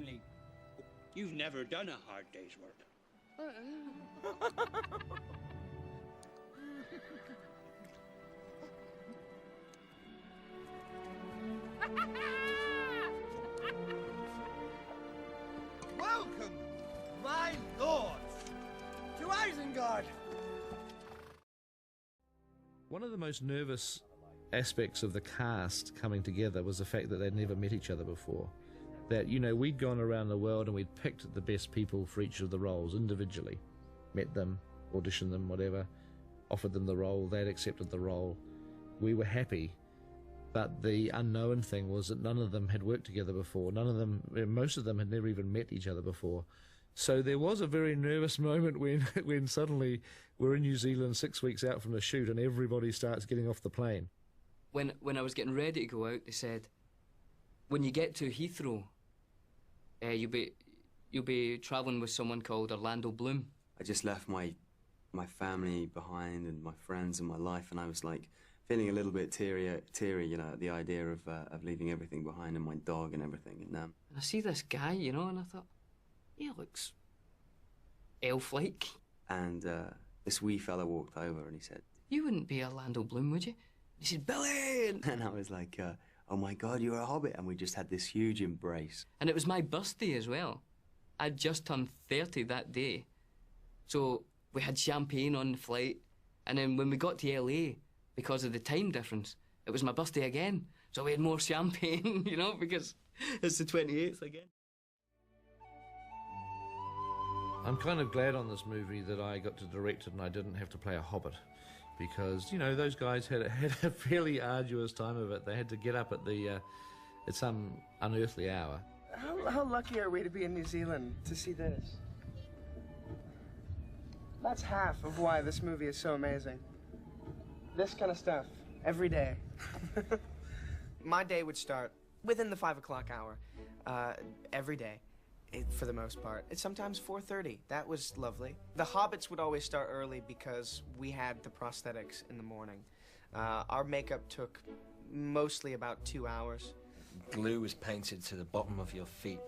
only you've never done a hard day's work. Welcome, my lords, to Isengard! One of the most nervous aspects of the cast coming together was the fact that they'd never met each other before. That, you know, we'd gone around the world and we'd picked the best people for each of the roles individually. Met them, auditioned them, whatever, offered them the role, they'd accepted the role. We were happy. But the unknown thing was that none of them had worked together before. Most of them had never even met each other before. So there was a very nervous moment when suddenly we're in New Zealand 6 weeks out from the shoot and everybody starts getting off the plane. When I was getting ready to go out, they said, when you get to Heathrow, you'll be travelling with someone called Orlando Bloom. I just left my family behind and my friends and my life, and I was like feeling a little bit teary, you know, at the idea of leaving everything behind and my dog and everything. And I see this guy, you know, and I thought, he looks elf-like. And this wee fella walked over and he said, "You wouldn't be Orlando Bloom, would you?" He said, "Billy!" And I was like, oh my God, you're a hobbit. And we just had this huge embrace. And it was my birthday as well. I'd just turned 30 that day. So we had champagne on the flight. And then when we got to LA, because of the time difference, it was my birthday again. So we had more champagne, you know, because it's the 28th again. I'm kind of glad on this movie that I got to direct it and I didn't have to play a hobbit, because, you know, those guys had a fairly arduous time of it. They had to get up at some unearthly hour. How lucky are we to be in New Zealand to see this? That's half of why this movie is so amazing. This kind of stuff, every day. My day would start within the 5 o'clock hour, every day. For the most part. It's sometimes 4:30. That was lovely. The Hobbits would always start early because we had the prosthetics in the morning. Our makeup took mostly about 2 hours. Glue was painted to the bottom of your feet.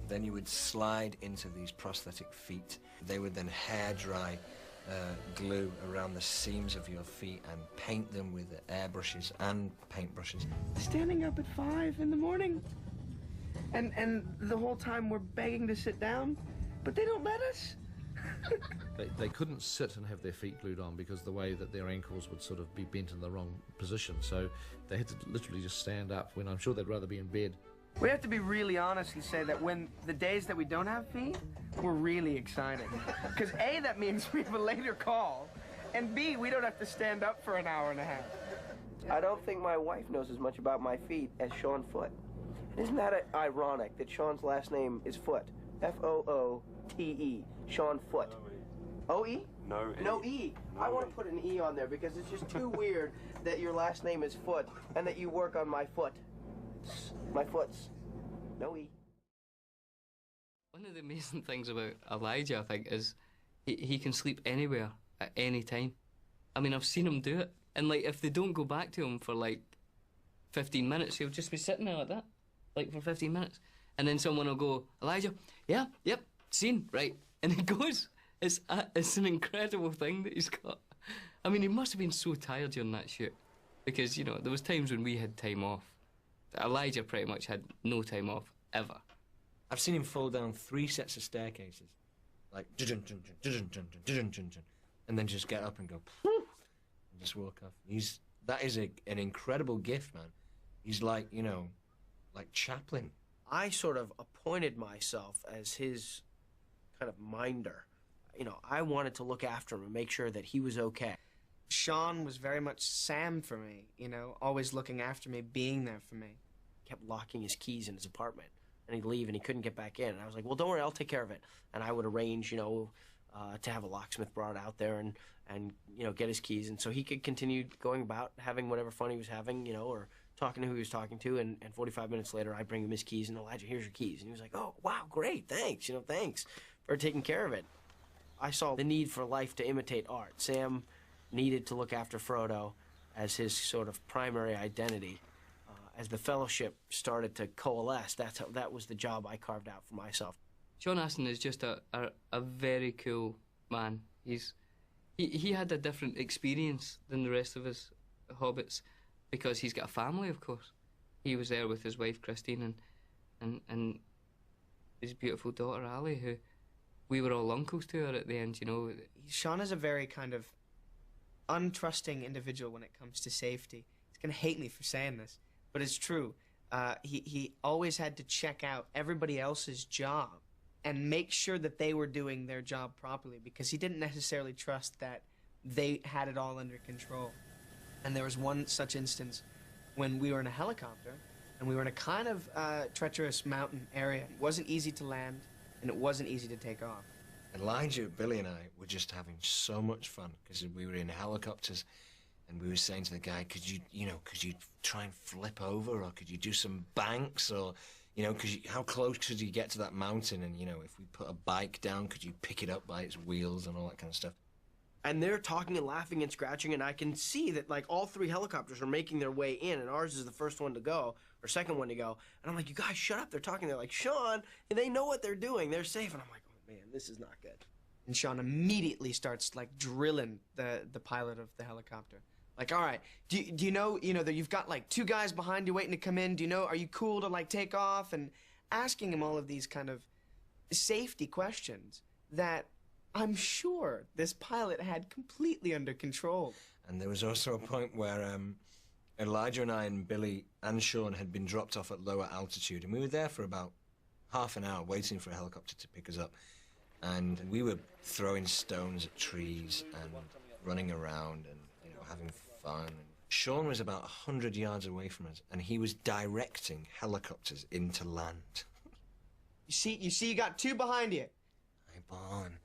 Then you would slide into these prosthetic feet. They would then hair dry glue around the seams of your feet and paint them with airbrushes and paintbrushes. Standing up at 5 in the morning. And the whole time we're begging to sit down, but they don't let us. They couldn't sit and have their feet glued on because the way that their ankles would sort of be bent in the wrong position. So they had to literally just stand up when I'm sure they'd rather be in bed. We have to be really honest and say that when the days that we don't have feet, we're really excited. Because A, that means we have a later call, and B, we don't have to stand up for an hour and a half. I don't think my wife knows as much about my feet as Sean Foote. Isn't that ironic that Sean's last name is Foote? F-O-O-T-E. Sean Foote. O-E? No E. No E. I want to put an E on there because it's just too weird that your last name is Foote and that you work on my foot. My foots. No E. One of the amazing things about Elijah, I think, is he can sleep anywhere at any time. I mean, I've seen him do it. And, like, if they don't go back to him for, like, 15 minutes, he'll just be sitting there like that. Like, for 15 minutes. And then someone will go, "Elijah, yeah, yep, scene, right." And he goes. It's an incredible thing that he's got. I mean, he must have been so tired during that shoot. Because, you know, there was times when we had time off. Elijah pretty much had no time off, ever. I've seen him fall down 3 sets of staircases. Like, and then just get up and go, and just walk off. That is an incredible gift, man. He's like, you know, like Chaplin. I sort of appointed myself as his kind of minder. You know, I wanted to look after him and make sure that he was okay. Sean was very much Sam for me, you know, always looking after me, being there for me. Kept locking his keys in his apartment, and he'd leave and he couldn't get back in. And I was like, well, don't worry, I'll take care of it. And I would arrange, you know, to have a locksmith brought out there and you know, get his keys. And so he could continue going about having whatever fun he was having, you know, or talking to who he was talking to. And 45 minutes later, I bring him his keys, and Elijah, here's your keys. And he was like, oh, wow, great, thanks, you know, thanks for taking care of it. I saw the need for life to imitate art. Sam needed to look after Frodo as his sort of primary identity. as the Fellowship started to coalesce, that was the job I carved out for myself. Sean Astin is just a very cool man. He had a different experience than the rest of us hobbits because he's got a family, of course. He was there with his wife Christine and his beautiful daughter Ali, who we were all uncles to her at the end, you know. Sean is a very kind of untrusting individual when it comes to safety. He's gonna hate me for saying this, but it's true. He always had to check out everybody else's job and make sure that they were doing their job properly, because he didn't necessarily trust that they had it all under control. And there was one such instance when we were in a helicopter and we were in a kind of treacherous mountain area. It wasn't easy to land and it wasn't easy to take off. Elijah, Billy and I were just having so much fun because we were in helicopters and we were saying to the guy, could you try and flip over, or could you do some banks, or, you know, how close could you get to that mountain, and, you know, if we put a bike down, could you pick it up by its wheels and all that kind of stuff. And they're talking and laughing and scratching, and I can see that, like, all three helicopters are making their way in, and ours is the first one to go, or second one to go. And I'm like, you guys, shut up. They're talking. They're like, Sean, and they know what they're doing. They're safe. And I'm like, oh, man, this is not good. And Sean immediately starts, like, drilling the pilot of the helicopter. Like, all right, do you know that you've got, like, 2 guys behind you waiting to come in? Do you know, are you cool to, like, take off? And asking him all of these kind of safety questions that I'm sure this pilot had completely under control. And there was also a point where Elijah and I and Billy and Sean had been dropped off at lower altitude, and we were there for about half an hour waiting for a helicopter to pick us up. And we were throwing stones at trees and running around and, you know, having fun. Sean was about 100 yards away from us, and he was directing helicopters into land. You see, you got 2 behind you. Hey, Bon.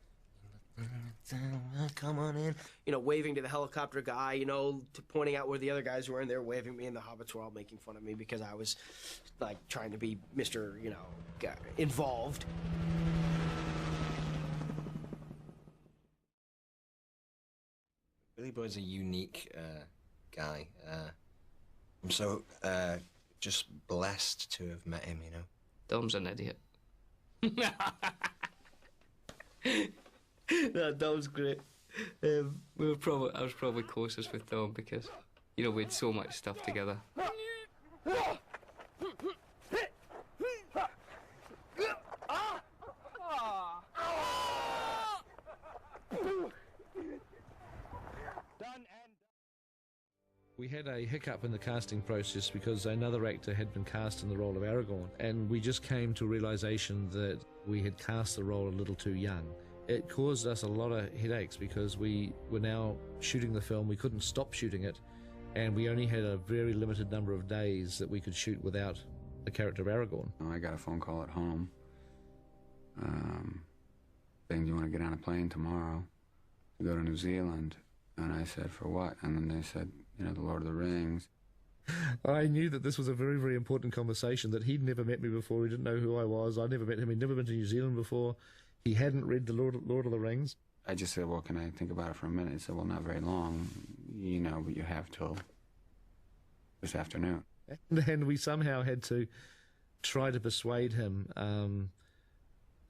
Come on in. You know, waving to the helicopter guy, you know, pointing out where the other guys were, and they're waving me, and the hobbits were all making fun of me because I was, like, trying to be Mr., you know, involved. Billy Boyd's a unique guy. I'm so just blessed to have met him, you know. Dom's an idiot. No, Dom's great. I was probably closest with Dom because, you know, we had so much stuff together. We had a hiccup in the casting process because another actor had been cast in the role of Aragorn, and we just came to a realization that we had cast the role a little too young. It caused us a lot of headaches because we were now shooting the film. We couldn't stop shooting it, and we only had a very limited number of days that we could shoot without the character of Aragorn. I got a phone call at home saying, do you want to get on a plane tomorrow to go to New Zealand? And I said, for what? And then they said, you know, the Lord of the Rings. I knew that this was a very, very important conversation, that he'd never met me before. He didn't know who I was. I'd never met him. He'd never been to New Zealand before. He hadn't read the Lord of the Rings. I just said, well, can I think about it for a minute? He said, well, not very long, you know, but you have till this afternoon. And we somehow had to try to persuade him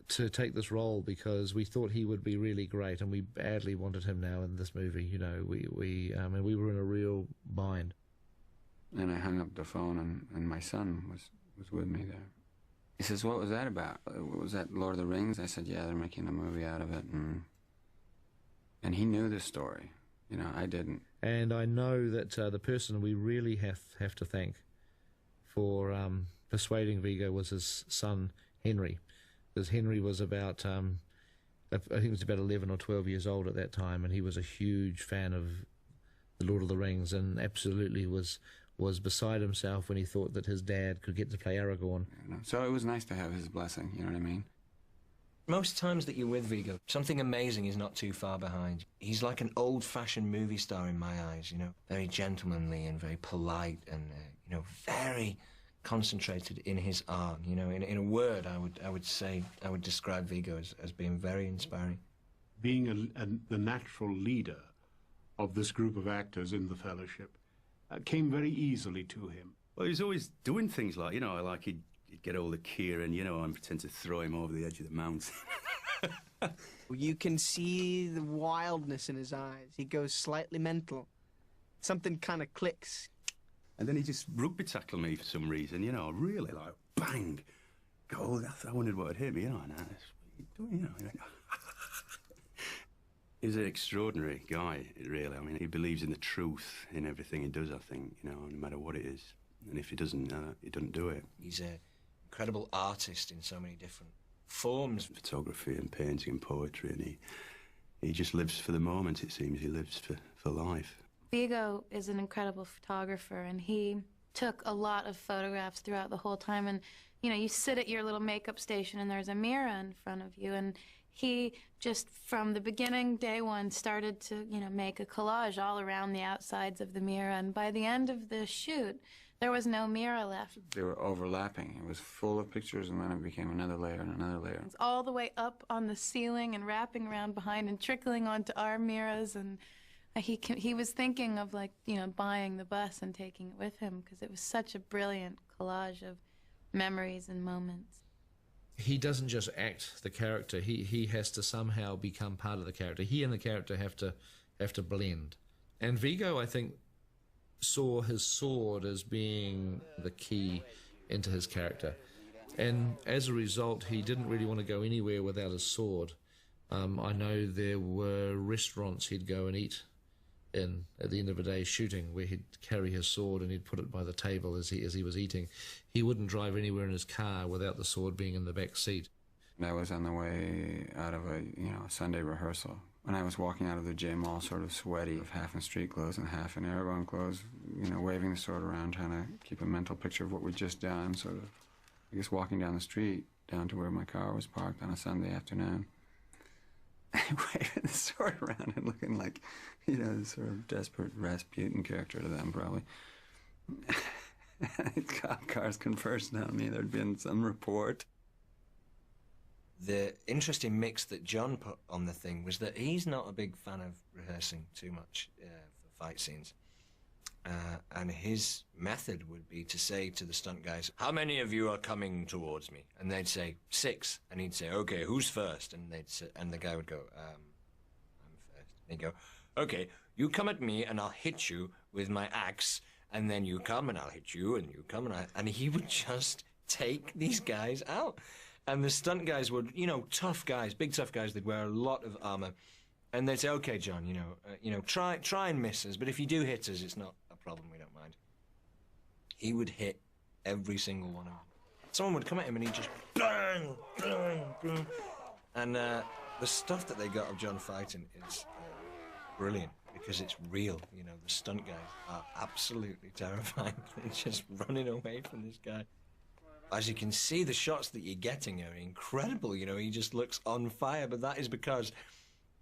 to take this role because we thought he would be really great, and we badly wanted him now in this movie. You know, we were in a real bind. And I hung up the phone, and my son was with me there. He says, what was that about? Was that Lord of the Rings? I said, yeah, they're making a movie out of it. And he knew the story. You know, I didn't. And I know that the person we really have to thank for persuading Viggo was his son, Henry. Because Henry was about, I think he was about 11 or 12 years old at that time, and he was a huge fan of the Lord of the Rings, and absolutely was beside himself when he thought that his dad could get to play Aragorn. So it was nice to have his blessing, you know what I mean? Most times that you're with Viggo, something amazing is not too far behind. He's like an old-fashioned movie star in my eyes, you know, very gentlemanly and very polite and, you know, very concentrated in his art. You know, in a word, I would describe Viggo as being very inspiring. Being the natural leader of this group of actors in the Fellowship came very easily to him. Well, he was always doing things like, you know, like he'd get all the Kieran, you know, and pretend to throw him over the edge of the mountain. You can see the wildness in his eyes. He goes slightly mental. Something kind of clicks. And then he just rugby tackled me for some reason, you know, really, like, bang. Goal. I wondered what had hit me, you know, and what are you doing, you know? He's an extraordinary guy, really. I mean, he believes in the truth in everything he does, I think, you know, no matter what it is. And if he doesn't do it. He's an incredible artist in so many different forms. Photography and painting and poetry, and he just lives for the moment, it seems. He lives for life. Viggo is an incredible photographer, and he took a lot of photographs throughout the whole time. And, you know, you sit at your little makeup station and there's a mirror in front of you, and he just, from the beginning, day one, started to, you know, make a collage all around the outsides of the mirror. And by the end of the shoot, there was no mirror left. They were overlapping. It was full of pictures, and then it became another layer and another layer. It's all the way up on the ceiling and wrapping around behind and trickling onto our mirrors. And he was thinking of, like, you know, buying the bus and taking it with him, because it was such a brilliant collage of memories and moments. He doesn't just act the character. He has to somehow become part of the character. He and the character have to blend. And Viggo, I think, saw his sword as being the key into his character. And as a result, he didn't really want to go anywhere without his sword. I know there were restaurants he'd go and eat in at the end of a day shooting, where he'd carry his sword and he'd put it by the table as he was eating. He wouldn't drive anywhere in his car without the sword being in the back seat. I was on the way out of a Sunday rehearsal. When I was walking out of the gym, all sort of sweaty, half in street clothes and half in airborne clothes, waving the sword around, trying to keep a mental picture of what we'd just done, sort of, I guess, walking down the street, down to where my car was parked on a Sunday afternoon. Waving the sword around and looking like, this sort of desperate Rasputin character to them, probably. Cop cars conversing on me. There'd been some report. The interesting mix that John put on the thing was that he's not a big fan of rehearsing too much for fight scenes. And his method would be to say to the stunt guys, "How many of you are coming towards me?" And they'd say, 6. And he'd say, "Okay, who's first?" And the guy would go, "I'm first." And he'd go, "Okay, you come at me and I'll hit you with my axe, and then you come and I'll hit you, and you come and he would just take these guys out. And the stunt guys would, tough guys, big tough guys, they'd wear a lot of armor. And they'd say, "Okay, John, try and miss us, but if you do hit us, it's not a problem, we don't mind." He would hit every single one of them. Someone would come at him and he'd just bang, bang, bang. And the stuff that they got of John fighting is brilliant, because it's real. The stunt guys are absolutely terrifying. They're just running away from this guy. As you can see, the shots that you're getting are incredible. He just looks on fire, but that is because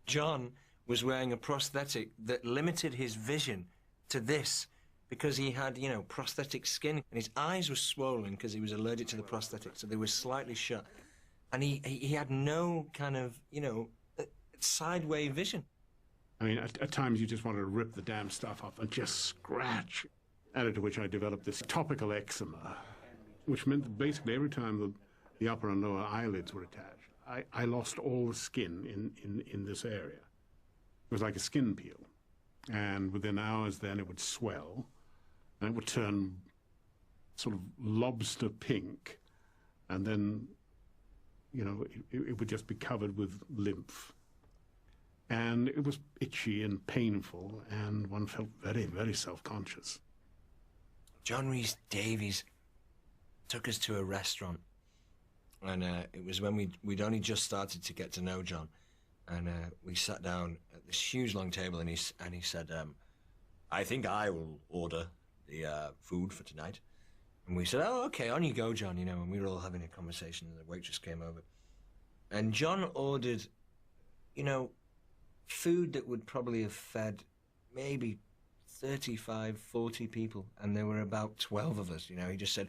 John was wearing a prosthetic that limited his vision to this, because he had, prosthetic skin, and his eyes were swollen because he was allergic to the prosthetic, so they were slightly shut. And he had no kind of, sideway vision. I mean, at times you just wanted to rip the damn stuff up and just scratch. Added to which I developed this topical eczema, which meant that basically every time the upper and lower eyelids were attached, I lost all the skin in this area. It was like a skin peel. And within hours then it would swell, and it would turn sort of lobster pink, and then, it would just be covered with lymph. And it was itchy and painful, and one felt very, very self-conscious. John Rhys Davies took us to a restaurant, and it was when we'd only just started to get to know John, and we sat down at this huge long table, and he said, "I think I will order the food for tonight." And we said, "Oh, okay, on you go, John," and we were all having a conversation, and the waitress came over, and John ordered, food that would probably have fed maybe 35, 40 people, and there were about 12 of us. He just said,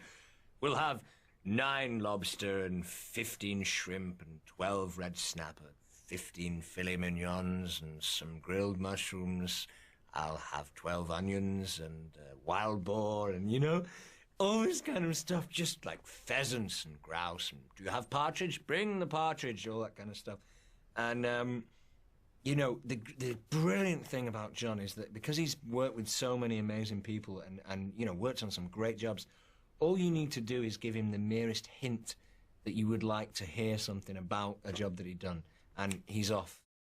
"We'll have 9 lobster and 15 shrimp and 12 red snapper, 15 filet mignons and some grilled mushrooms. I'll have 12 onions and wild boar," and all this kind of stuff, just like pheasants and grouse, and do you have partridge? Bring the partridge, all that kind of stuff. And, you know, the brilliant thing about John is that because he's worked with so many amazing people and you know, worked on some great jobs, all you need to do is give him the merest hint that you would like to hear something about a job that he'd done, and he's off.